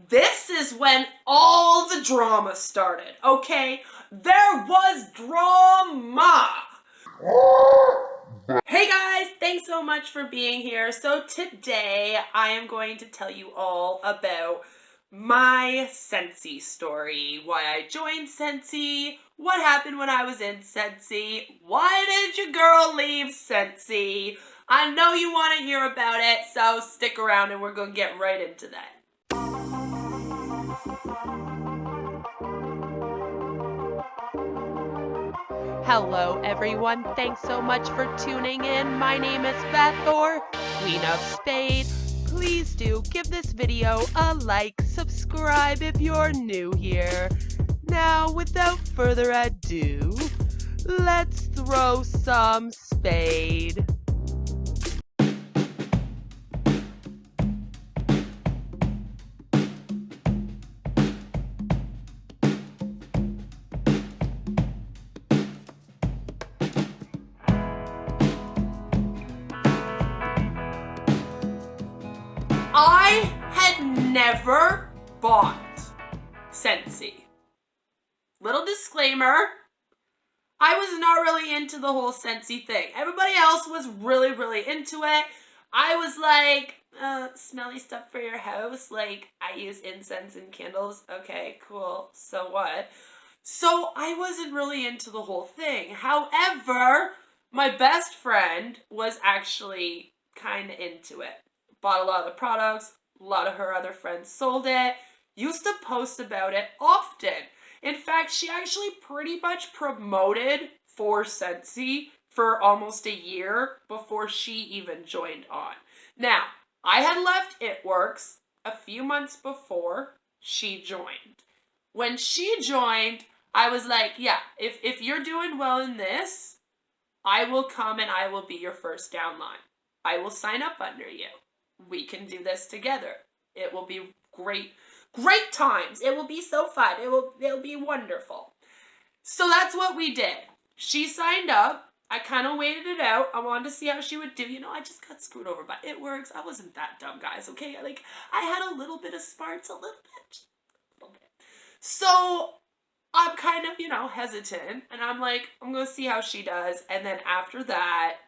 This is when all the drama started, okay? There was drama! Hey guys, thanks so much for being here. So today I am going to tell you all about my Scentsy story, why I joined Scentsy, what happened when I was in Scentsy, why did your girl leave Scentsy? I know you want to hear about it, so stick around and we're going to get right into that. Hello everyone, thanks so much for tuning in. My name is Beth, or Queen of Spade. Please do give this video a like, subscribe if you're new here. Now, without further ado, let's throw some spade. I had never bought Scentsy. Little disclaimer, I was not really into the whole Scentsy thing. Everybody else was really into it. I was like, smelly stuff for your house. Like, I use incense and candles. Okay, cool. So what? So I wasn't really into the whole thing. However, my best friend was actually kind of into it. Bought a lot of the products, a lot of her other friends sold it, used to post about it often. In fact, she actually pretty much promoted for Scentsy for almost a year before she even joined on. Now, I had left It Works a few months before she joined. When she joined, I was like, yeah, if you're doing well in this, I will come and I will be your first downline. I will sign up under you. We can do this together. It will be great times. It will be so fun. It'll be wonderful. So that's what we did. She signed up. I kind of waited it out. I wanted to see how she would do. You know, I just got screwed over by It Works. I wasn't that dumb, guys, okay? Like, I had a little bit of smarts, a little bit. So I'm kind of, hesitant. And I'm like, I'm going to see how she does. And then after that,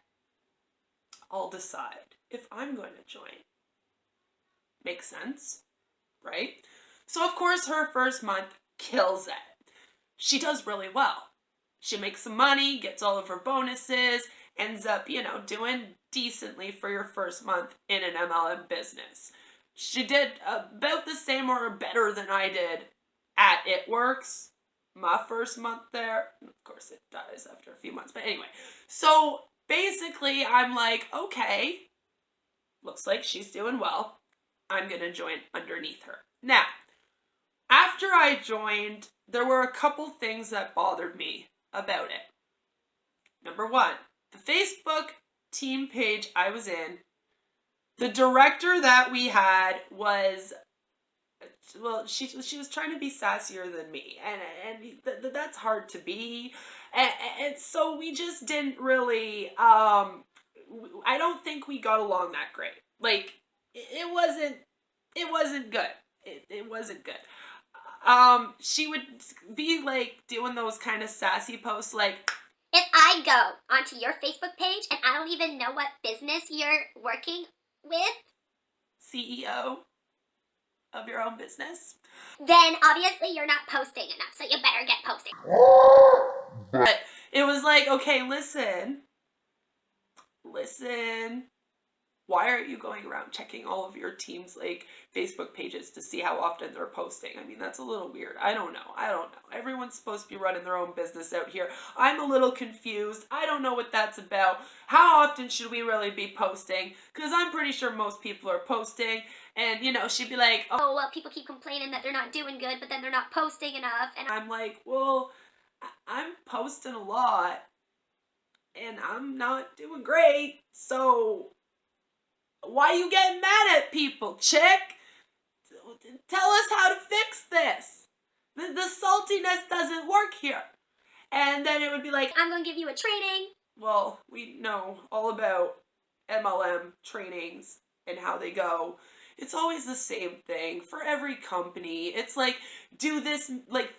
I'll decide if I'm going to join. Makes sense, right? So of course her first month kills it. She does really well. She makes some money, gets all of her bonuses, ends up, doing decently for your first month in an MLM business. She did about the same or better than I did at It Works. My first month there. Of course it dies after a few months, but anyway. So basically I'm like, okay, looks like she's doing well. I'm going to join underneath her. Now, after I joined, there were a couple things that bothered me about it. Number one, the Facebook team page I was in, the director that we had was, well, she was trying to be sassier than me, and that's hard to be, and so we just didn't really, I don't think we got along that great. Like, it wasn't good. It wasn't good. She would be like doing those kind of sassy posts like, if I go onto your Facebook page and I don't even know what business you're working with, CEO of your own business, then obviously you're not posting enough, so you better get posting. But it was like, okay, listen. Why aren't you going around checking all of your team's like Facebook pages to see how often they're posting? I mean, that's a little weird. I don't know. Everyone's supposed to be running their own business out here. I'm a little confused. I don't know what that's about. How often should we really be posting? Because I'm pretty sure most people are posting. And, she'd be like, oh, well, people keep complaining that they're not doing good, but then they're not posting enough. And I'm like, well, I'm posting a lot. And I'm not doing great. So why you getting mad at people, chick? Tell us how to fix this. The saltiness doesn't work here. And then it would be like, I'm going to give you a training. Well, we know all about MLM trainings and how they go. it's always the same thing for every company. It's like, do this, like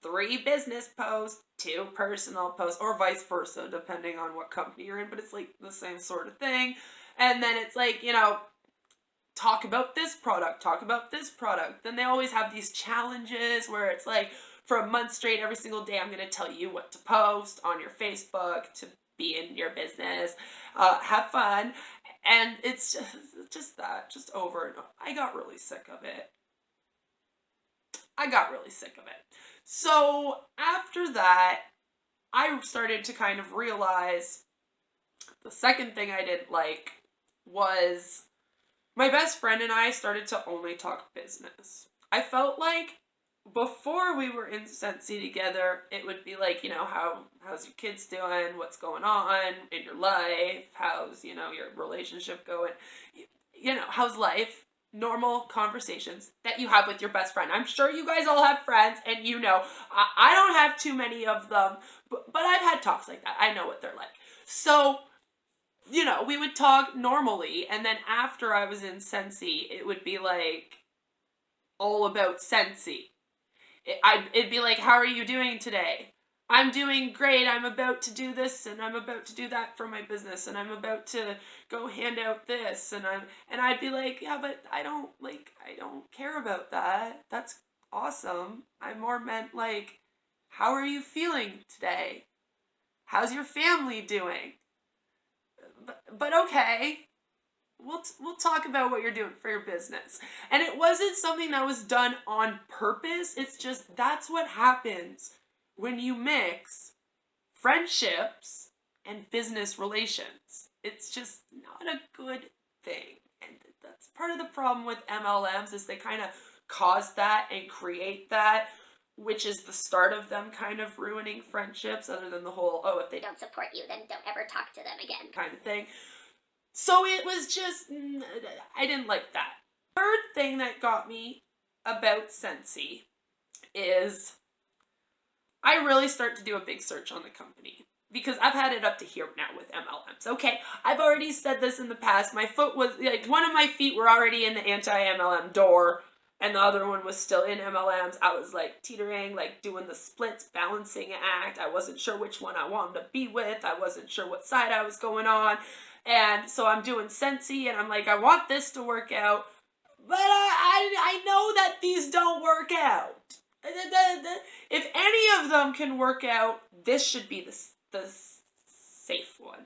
3 business posts, 2 personal posts, or vice versa, depending on what company you're in, but it's like the same sort of thing. And then it's like, you know, talk about this product, talk about this product. Then they always have these challenges where it's like, for a month straight, every single day, I'm going to tell you what to post on your Facebook to be in your business. Have fun. And it's just that, just over and over. I got really sick of it. So after that, I started to kind of realize the second thing I didn't like was my best friend and I started to only talk business. I felt like before we were in Scentsy together, it would be like, you know, how's your kids doing? What's going on in your life? How's, you know, your relationship going? You know, how's life? Normal conversations that you have with your best friend. I'm sure you guys all have friends, and you know, I don't have too many of them, but I've had talks like that. I know what they're like. So, you know, we would talk normally, and then after I was in Scentsy, it would be like all about Scentsy. It'd be like, how are you doing today? I'm doing great. I'm about to do this, and I'm about to do that for my business, and I'm about to go hand out this, and I'd be like, yeah, but I don't care about that. That's awesome. I more meant like, how are you feeling today? How's your family doing? But okay. We'll talk about what you're doing for your business. And it wasn't something that was done on purpose. It's just, that's what happens when you mix friendships and business relations. It's just not a good thing. And that's part of the problem with MLMs, is they kind of cause that and create that, which is the start of them kind of ruining friendships, other than the whole, oh, if they don't support you, then don't ever talk to them again kind of thing. So it was just, I didn't like that. Third thing that got me about Scentsy is I really start to do a big search on the company, because I've had it up to here now with MLMs. Okay, I've already said this in the past. My foot was, like, one of my feet were already in the anti-MLM door, and the other one was still in MLMs. I was like teetering, like doing the splits, balancing act. I wasn't sure which one I wanted to be with. I wasn't sure what side I was going on. And so I'm doing Scentsy, and I'm like, I want this to work out, but I know that these don't work out. If any of them can work out, this should be the safe one.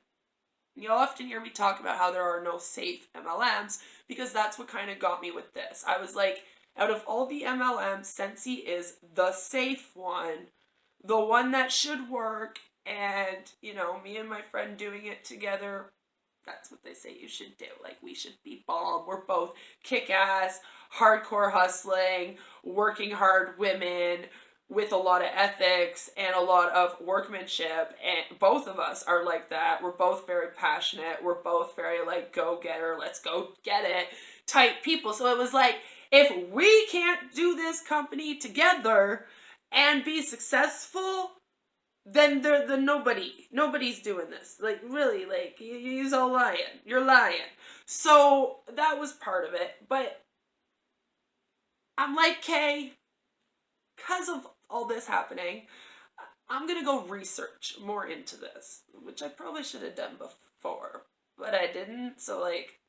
You'll often hear me talk about how there are no safe MLMs, because that's what kind of got me with this. I was like, out of all the MLMs, Scentsy is the safe one, the one that should work, and, you know, me and my friend doing it together, that's what they say you should do. Like, we should be bomb. We're both kick-ass, hardcore hustling, working hard women with a lot of ethics and a lot of workmanship. And both of us are like that. We're both very passionate. We're both very, like, go-getter, let's go get it type people. So it was like, if we can't do this company together and be successful, then nobody's doing this. Like, really, like, you're all lying. You're lying. So that was part of it. But I'm like, Kay, because of all this happening, I'm going to go research more into this, which I probably should have done before, but I didn't. So, like,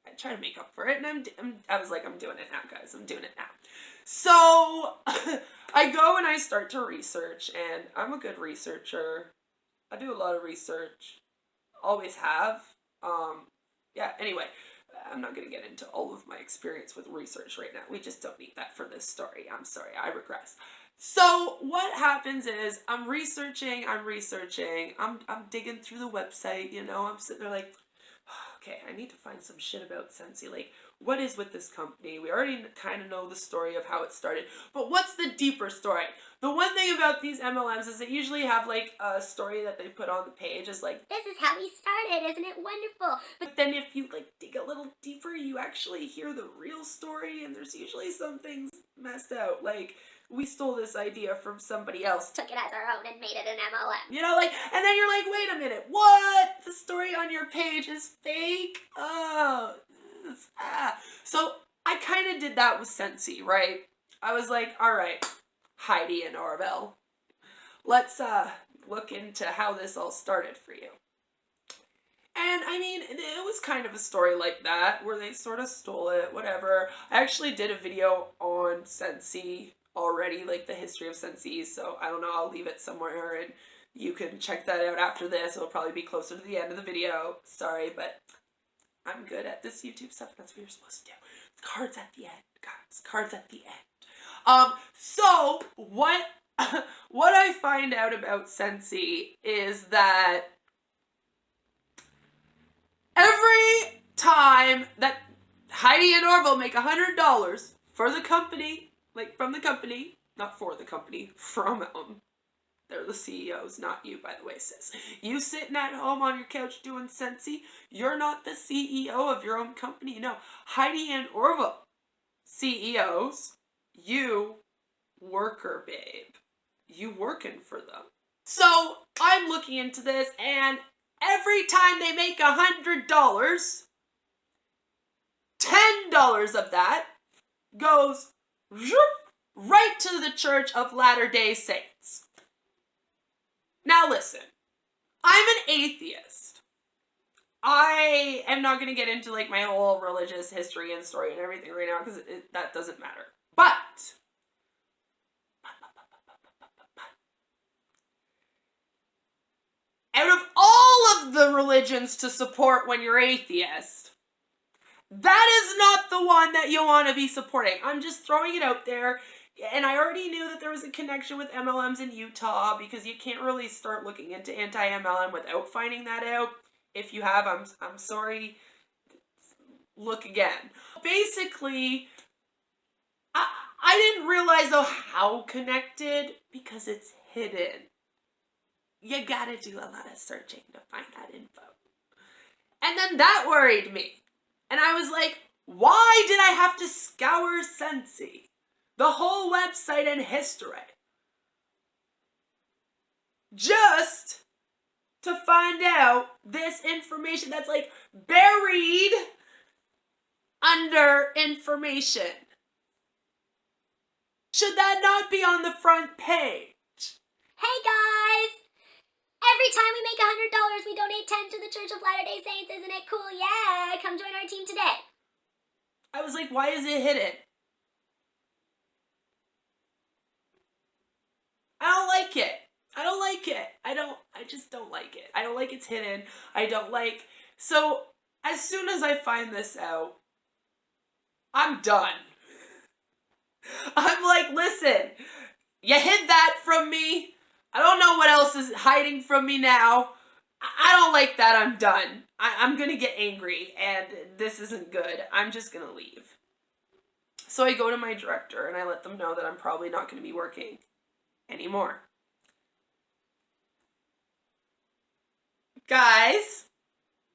I try to make up for it, and I was like, I'm doing it now, guys. I'm doing it now. So I go and I start to research, and I'm a good researcher. I do a lot of research. Always have. Yeah, anyway, I'm not going to get into all of my experience with research right now. We just don't need that for this story. I'm sorry, I regress. So what happens is I'm researching, I'm digging through the website, you know, I'm sitting there like, okay, I need to find some shit about Scentsy. Like, what is with this company? We already kind of know the story of how it started, but what's the deeper story? The one thing about these MLMs is they usually have, like, a story that they put on the page is like, this is how we started, isn't it wonderful? But then if you, like, dig a little deeper, you actually hear the real story, and there's usually some things messed out. Like, we stole this idea from somebody else, took it as our own, and made it an MLM. You know, like, and then you're like, wait a minute, what? The story on your page is fake? Oh, so I kind of did that with Scentsy, right? I was like, all right, Heidi and Orville, let's look into how this all started for you. And I mean, it was kind of a story like that, where they sort of stole it, whatever. I actually did a video on Scentsy already, like the history of Scentsy, so I don't know, I'll leave it somewhere and you can check that out after this. It'll probably be closer to the end of the video. Sorry, but I'm good at this YouTube stuff. That's what you're supposed to do. Cards at the end, guys. Cards at the end. So what what I find out about Scentsy is that every time that Heidi and Orville make $100 for the company, like from the company, not for the company, from them. They're the CEOs, not you, by the way, sis. You sitting at home on your couch doing Scentsy, you're not the CEO of your own company. No, Heidi and Orville, CEOs, you worker, babe. You working for them. So I'm looking into this, and every time they make $100, $10 of that goes right to the Church of Latter-day Saints. Now listen, I'm an atheist. I am not going to get into like my whole religious history and story and everything right now because that doesn't matter. But out of all of the religions to support when you're atheist, that is not the one that you want to be supporting. I'm just throwing it out there. And I already knew that there was a connection with MLMs in Utah because you can't really start looking into anti-MLM without finding that out. If you have, I'm sorry. Look again. Basically, I didn't realize though how connected because it's hidden. You gotta do a lot of searching to find that info. And then that worried me. And I was like, why did I have to scour Scentsy? The whole website and history. Just to find out this information that's like buried under information. Should that not be on the front page? Hey guys! Every time we make $100, we donate 10 to the Church of Latter-day Saints. Isn't it cool? Yeah! Come join our team today. I was like, why is it hidden? I don't like it. I don't like it. I just don't like it. I don't like it's hidden. I don't like... So, as soon as I find this out, I'm done. I'm like, listen, you hid that from me. I don't know what else is hiding from me now. I don't like that. I'm done. I'm going to get angry, and this isn't good. I'm just going to leave. So I go to my director, and I let them know that I'm probably not going to be working anymore. Guys,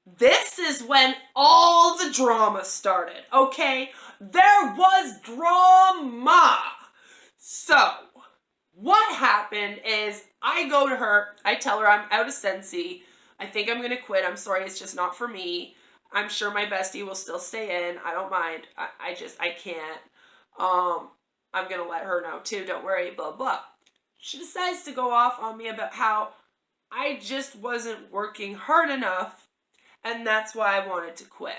this is when all the drama started, okay? There was drama. So, what happened is I go to her, I tell her I'm out of Scentsy. I think I'm going to quit. I'm sorry, it's just not for me. I'm sure my bestie will still stay in. I don't mind. I can't. I'm going to let her know too. Don't worry, blah, blah. She decides to go off on me about how I just wasn't working hard enough, and that's why I wanted to quit.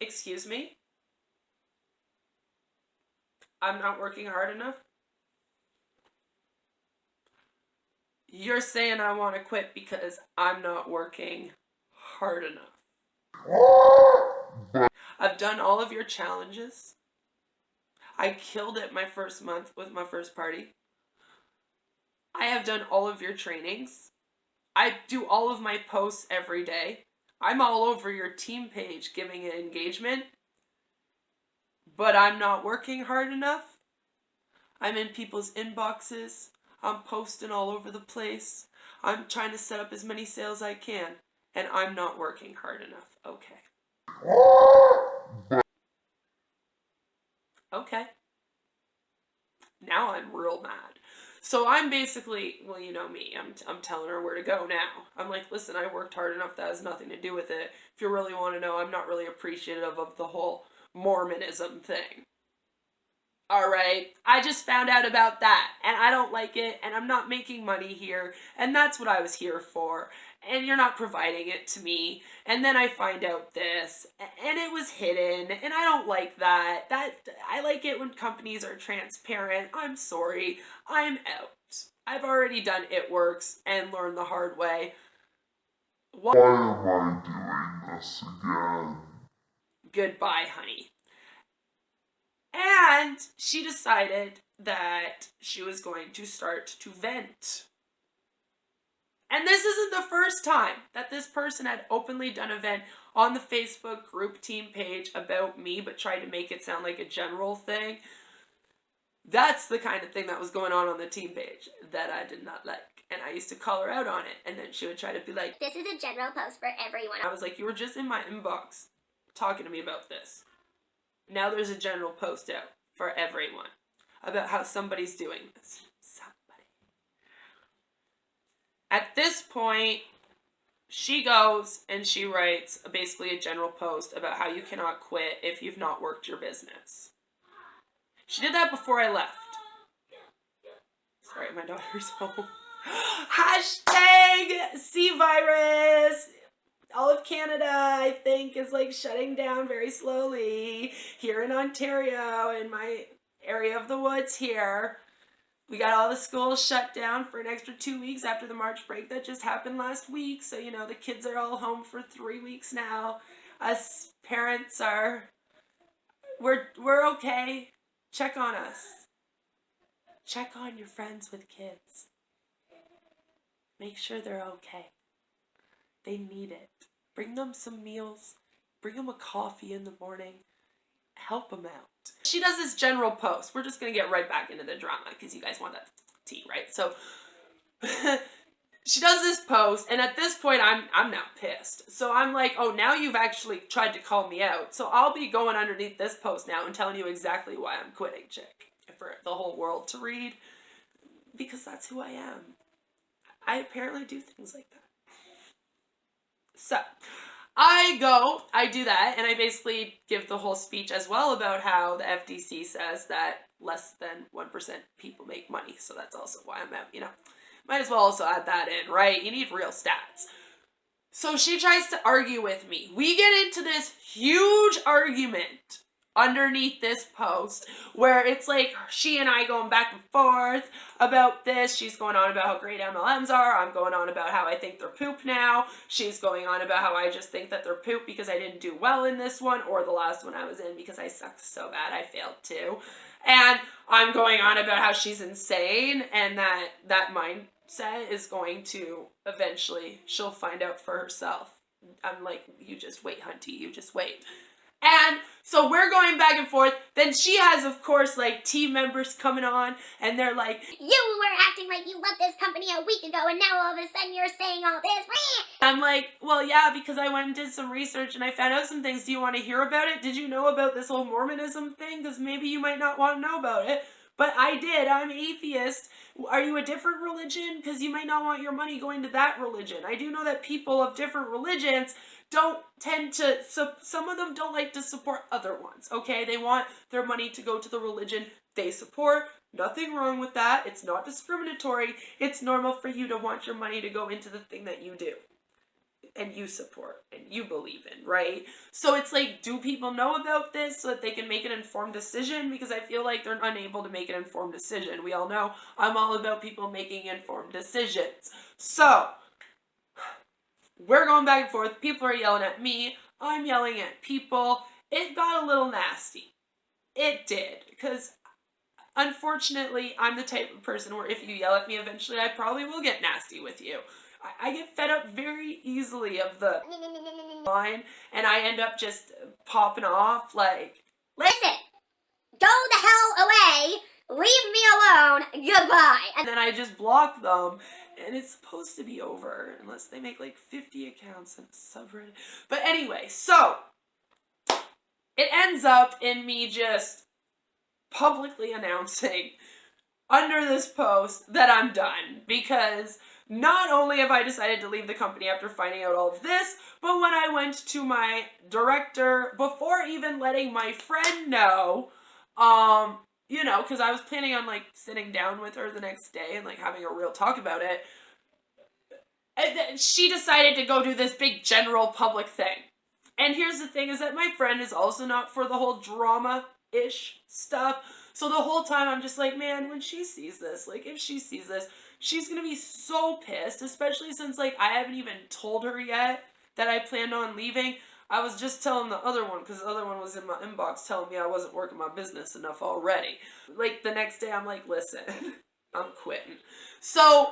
Excuse me? I'm not working hard enough? You're saying I want to quit because I'm not working hard enough. I've done all of your challenges. I killed it my first month with my first party. I have done all of your trainings. I do all of my posts every day. I'm all over your team page giving an engagement. But I'm not working hard enough. I'm in people's inboxes. I'm posting all over the place. I'm trying to set up as many sales as I can. And I'm not working hard enough. Okay. Okay. Now I'm real mad. So I'm basically, well, you know me, I'm telling her where to go now. I'm like, listen, I worked hard enough, that has nothing to do with it. If you really want to know, I'm not really appreciative of the whole Mormonism thing. Alright, I just found out about that, and I don't like it, and I'm not making money here, and that's what I was here for, and you're not providing it to me, and then I find out this, and it was hidden, and I don't like that. I like it when companies are transparent. I'm sorry, I'm out. I've already done It Works and learned the hard way. Why am I doing this again? Goodbye, honey. And she decided that she was going to start to vent. And this isn't the first time that this person had openly done a vent on the Facebook group team page about me, but tried to make it sound like a general thing. That's the kind of thing that was going on the team page that I did not like. And I used to call her out on it. And then she would try to be like, this is a general post for everyone. I was like, you were just in my inbox talking to me about this. Now there's a general post out for everyone about how somebody's doing this. Somebody. At this point, she goes and she writes basically a general post about how you cannot quit if you've not worked your business. She did that before I left. Sorry, my daughter's home. Hashtag C-virus. All of Canada, I think, is like shutting down very slowly. Here in Ontario, in my area of the woods here, we got all the schools shut down for an extra 2 weeks after the March break that just happened last week. So, you know, the kids are all home for 3 weeks now. Us parents are, we're okay. Check on us. Check on your friends with kids. Make sure they're okay. They need it. Bring them some meals. Bring them a coffee in the morning. Help them out. She does this general post. We're just going to get right back into the drama because you guys want that tea, right? So she does this post, and at this point, I'm now pissed. So I'm like, oh, now you've actually tried to call me out. So I'll be going underneath this post now and telling you exactly why I'm quitting, chick, for the whole world to read, because that's who I am. I apparently do things like that. So I do that, and I basically give the whole speech as well about how the FDC says that less than 1% people make money. So that's also why I'm out, you know. Might as well also add that in, right? You need real stats. So she tries to argue with me. We get into this huge argument underneath this post where it's like she and I going back and forth about this. She's going on about how great MLMs are. I'm going on about how I think they're poop now. She's going on about how I just think that they're poop because I didn't do well in this one or the last one I was in because I sucked so bad I failed too. And I'm going on about how she's insane and that mindset is going to eventually, she'll find out for herself. I'm like, you just wait, hunty, you just wait. And so we're going back and forth. Then she has, of course, like team members coming on and they're like, you were acting like you left this company a week ago and now all of a sudden you're saying all this. I'm like, well, yeah, because I went and did some research and I found out some things. Do you want to hear about it? Did you know about this whole Mormonism thing? Because maybe you might not want to know about it. But I did. I'm atheist. Are you a different religion? Because you might not want your money going to that religion. I do know that people of different religions don't tend to, some of them don't like to support other ones, okay? They want their money to go to the religion they support. Nothing wrong with that. It's not discriminatory. It's normal for you to want your money to go into the thing that you do and you support and you believe in, right? So it's like, do people know about this so that they can make an informed decision? Because I feel like they're unable to make an informed decision. We all know I'm all about people making informed decisions. So we're going back and forth. People are yelling at me. I'm yelling at people. It got a little nasty. It did. Because unfortunately, I'm the type of person where if you yell at me eventually, I probably will get nasty with you. I get fed up very easily of the line, and I end up just popping off like, listen, go the hell away, leave me alone, goodbye. And then I just block them, and it's supposed to be over unless they make like 50 accounts in a subreddit. But anyway, so it ends up in me just publicly announcing under this post that I'm done, because not only have I decided to leave the company after finding out all of this, but when I went to my director, before even letting my friend know, you know, because I was planning on like sitting down with her the next day and like having a real talk about it, and then she decided to go do this big general public thing. And here's the thing, is that my friend is also not for the whole drama-ish stuff. So the whole time I'm just like, man, when she sees this, like if she sees this, she's gonna be so pissed, especially since like I haven't even told her yet that I planned on leaving. I was just telling the other one, because the other one was in my inbox telling me I wasn't working my business enough already. Like the next day I'm like, listen, I'm quitting. So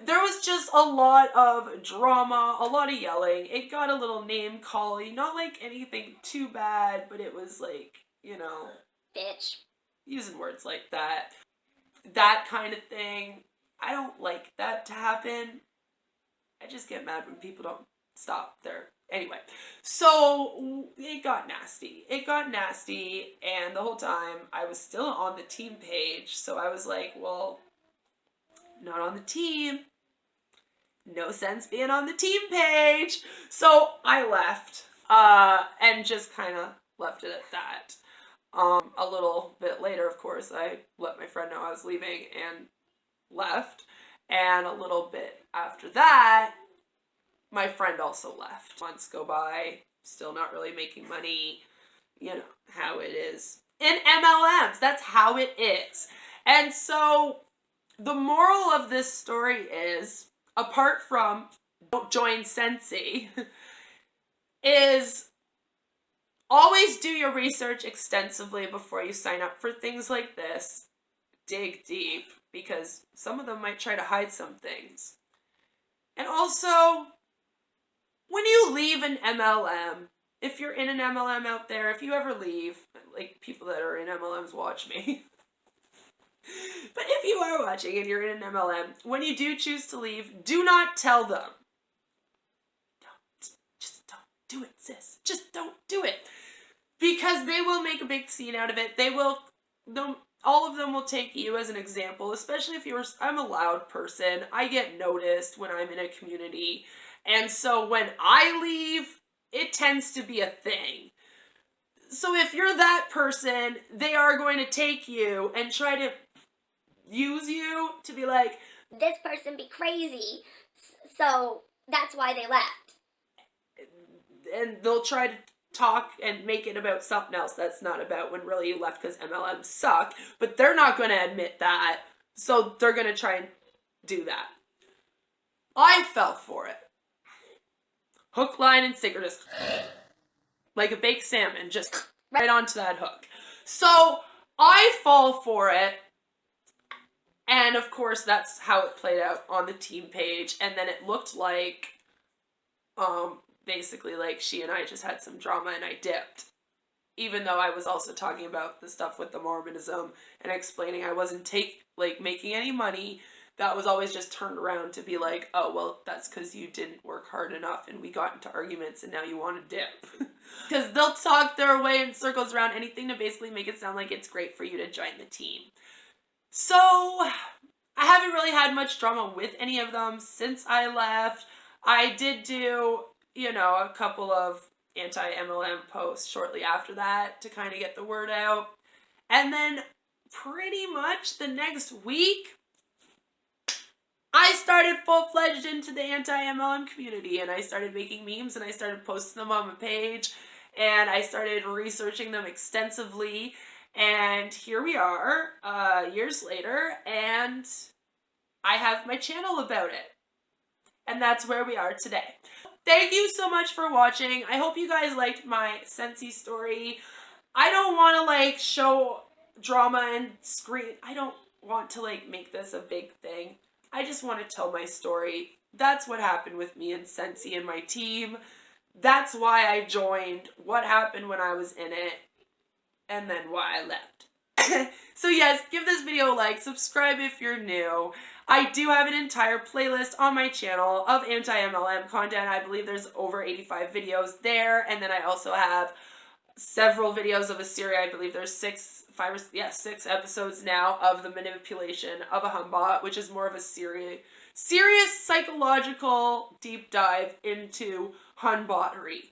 there was just a lot of drama, a lot of yelling. It got a little name calling, not like anything too bad, but it was like, you know, Bitch. using words like that. That kind of thing. I don't like that to happen. I just get mad when people don't stop there. Anyway, so it got nasty. It got nasty, and the whole time I was still on the team page, so I was like, well, not on the team. No sense being on the team page. So I left, and just kind of left it at that. A little bit later, of course, I let my friend know I was leaving and left. And a little bit after that, my friend also left. Months go by, still not really making money. You know how it is in MLMs. That's how it is. And so the moral of this story is, apart from don't join Scentsy, is always do your research extensively before you sign up for things like this. Dig deep, because some of them might try to hide some things. And also, when you leave an MLM, if you're in an MLM out there, if you ever leave, like people that are in MLMs watch me, but if you are watching and you're in an MLM, when you do choose to leave, do not tell them. Just don't do it, sis. Just don't do it. Because they will make a big scene out of it. All of them will take you as an example, especially if I'm a loud person. I get noticed when I'm in a community. And so when I leave, it tends to be a thing. So if you're that person, they are going to take you and try to use you to be like, this person be crazy, so that's why they left. And they'll try to talk and make it about something else that's not about when really you left because MLMs suck, but they're not going to admit that, so they're going to try and do that. I fell for it. Hook, line, and sinker, just like a baked salmon, just right onto that hook. So I fall for it, and of course that's how it played out on the team page, and then it looked like basically like she and I just had some drama and I dipped. Even though I was also talking about the stuff with the Mormonism and explaining I wasn't making any money, that was always just turned around to be like, oh, well, that's because you didn't work hard enough and we got into arguments and now you want to dip. Because they'll talk their way in circles around anything to basically make it sound like it's great for you to join the team. So I haven't really had much drama with any of them since I left. I did do, a couple of anti-MLM posts shortly after that to kind of get the word out. And then pretty much the next week, I started full-fledged into the anti-MLM community, and I started making memes and I started posting them on my page, and I started researching them extensively, and here we are, years later, and I have my channel about it. And that's where we are today. Thank you so much for watching. I hope you guys liked my Scentsy story. I don't want to show drama and scream. I don't want to make this a big thing. I just want to tell my story. That's what happened with me and Scentsy and my team. That's why I joined, what happened when I was in it, and then why I left. So yes, give this video a like, subscribe if you're new. I do have an entire playlist on my channel of anti-MLM content. I believe there's over 85 videos there. And then I also have several videos of a series. I believe there's six episodes now of the manipulation of a humbot, which is more of a serious psychological deep dive into humbottery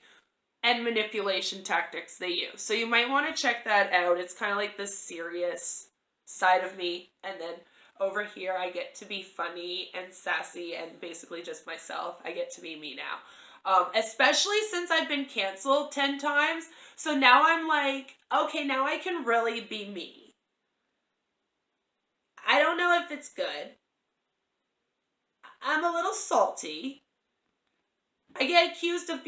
and manipulation tactics they use. So you might want to check that out. It's kind of like the serious side of me, and then over here I get to be funny and sassy and basically just myself. I get to be me now. Especially since I've been canceled 10 times. So now I'm like, okay, now I can really be me. I don't know if it's good. I'm a little salty. I get accused of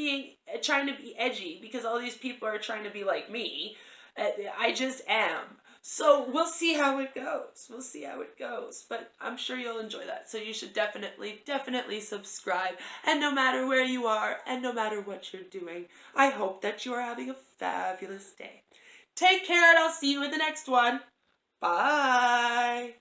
trying to be edgy because all these people are trying to be like me. I just am. So we'll see how it goes. We'll see how it goes. But I'm sure you'll enjoy that. So you should definitely subscribe. And no matter where you are and no matter what you're doing, I hope that you are having a fabulous day. Take care and I'll see you in the next one. Bye.